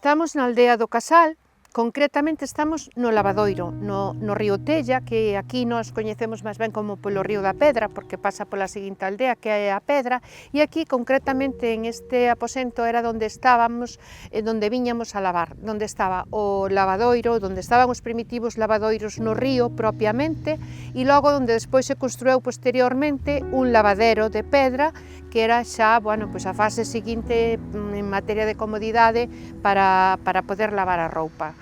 Estamos na aldea do Casal, concretamente estamos no lavadoiro, no río Tella, que aquí nos coñecemos máis ben como polo río da Pedra, porque pasa pola seguinte aldea, que é a Pedra, e aquí concretamente en este aposento era onde estábamos, onde viñamos a lavar, onde estaba o lavadoiro, onde estaban os primitivos lavadoiros no río propiamente, e logo onde despois se construiu posteriormente un lavadero de pedra, que era xa, bueno, pois a fase seguinte en materia de comodidade para poder lavar a roupa.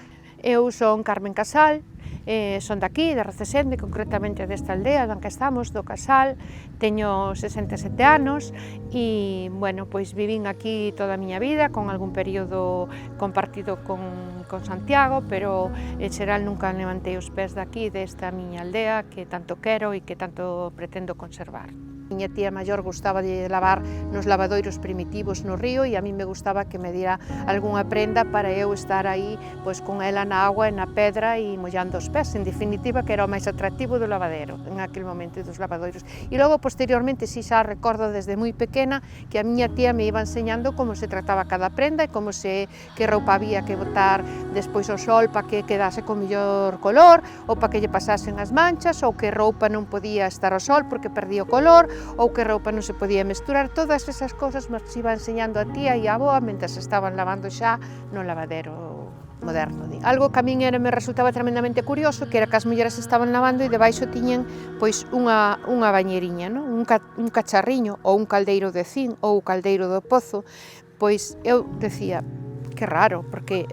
Eu son Carmen Casal, son daqui, de Recesende, concretamente desta aldea na que estamos, do Casal, teño 67 anos e, bueno, pois vivín aquí toda a miña vida, con algún período compartido con Santiago, pero en xeral nunca levantei os pés daqui, desta miña aldea, que tanto quero e que tanto pretendo conservar. Miña tía maior gustaba de lavar nos lavadoiros primitivos no río e a mí me gustaba que me diera algunha prenda para eu estar aí pois con ela na agua e na pedra e mollando os pés, en definitiva, que era o máis atractivo do lavadero en aquel momento dos lavadoiros. E logo posteriormente si xa recordo desde moi pequena que a miña tía me iba enseñando como se trataba cada prenda e que roupa había que botar despois ao sol para que quedase con mellor color ou para que lle pasasen as manchas ou que roupa non podía estar ao sol porque perdía o color ou que roupa non se podía mesturar, todas esas cousas me iba enseñando a tía e a avoa mentres estaban lavando xa no lavadero moderno. Algo que a min me resultaba tremendamente curioso, que era que as mulleres estaban lavando e debaixo tiñen pois unha bañeriña, non? Un cacharriño ou un caldeiro de zinc ou o caldeiro do pozo, pois eu decía, que raro, porque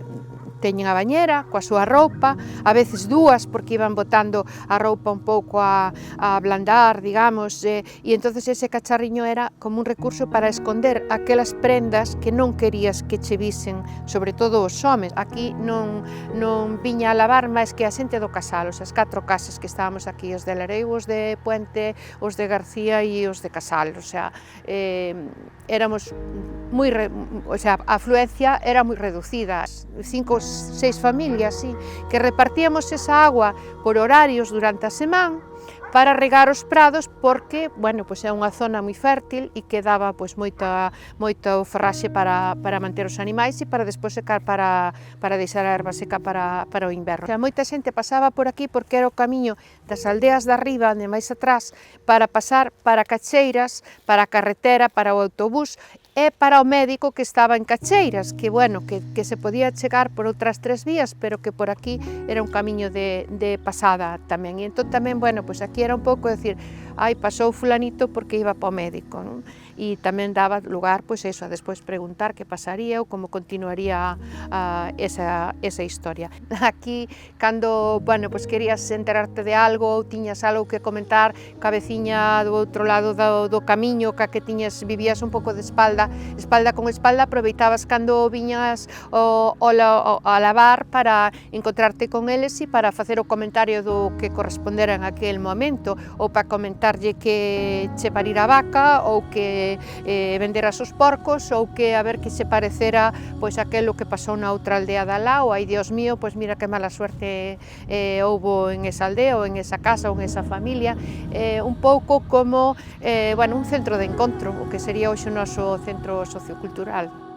teñen a bañera coa súa roupa, a veces dúas porque iban botando a roupa un pouco a ablandar, digamos, e entonces ese cacharriño era como un recurso para esconder aquelas prendas que non querías que che visen, sobre todo os homes. Aquí non viña a lavar máis que a xente do Casal, os 4 casas que estábamos aquí, os de Lareu, os de Puente, os de García e os de Casal, o sea, éramos moi, o sea, a afluencia era moi reducida, 5 ou 6 familias, sí, que repartíamos esa agua por horarios durante a semana para regar os prados porque, bueno, pois é unha zona moi fértil e que daba pois moita ferraxe para manter os animais e para despois secar para deixar a erva seca para o inverno. O sea, moita xente pasaba por aquí porque era o camiño das aldeas de arriba, de máis atrás, para pasar para Cacheiras, para a carretera, para o autobús e para o médico que estaba en Cacheiras, que, bueno, que se podía chegar por outras 3 vías, pero que por aquí era un camiño de pasada tamén. E entón tamén, bueno, pois aquí era un pouco decir, ai, pasou fulanito porque iba para o médico, non? E tamén daba lugar, pois eso, a despois preguntar que pasaría ou como continuaría esa historia. Aquí, cando, bueno, pois querías enterarte de algo ou tiñas algo que comentar ca veciña do outro lado do camiño, ca que vivías un pouco de espalda con espalda, aproveitabas cando viñas a lavar para encontrarte con eles e para facer o comentario do que correspondera en aquel momento, ou para comentarlle que che parira a vaca, ou que venderas os porcos, ou que a ver que se parecera pois aquelo que pasou na outra aldea de alá, ou ai, Dios mío, pois mira que mala suerte houbo en esa aldea, ou en esa casa, ou en esa familia, un pouco como, bueno, un centro de encontro, o que sería hoxe o noso centro sociocultural.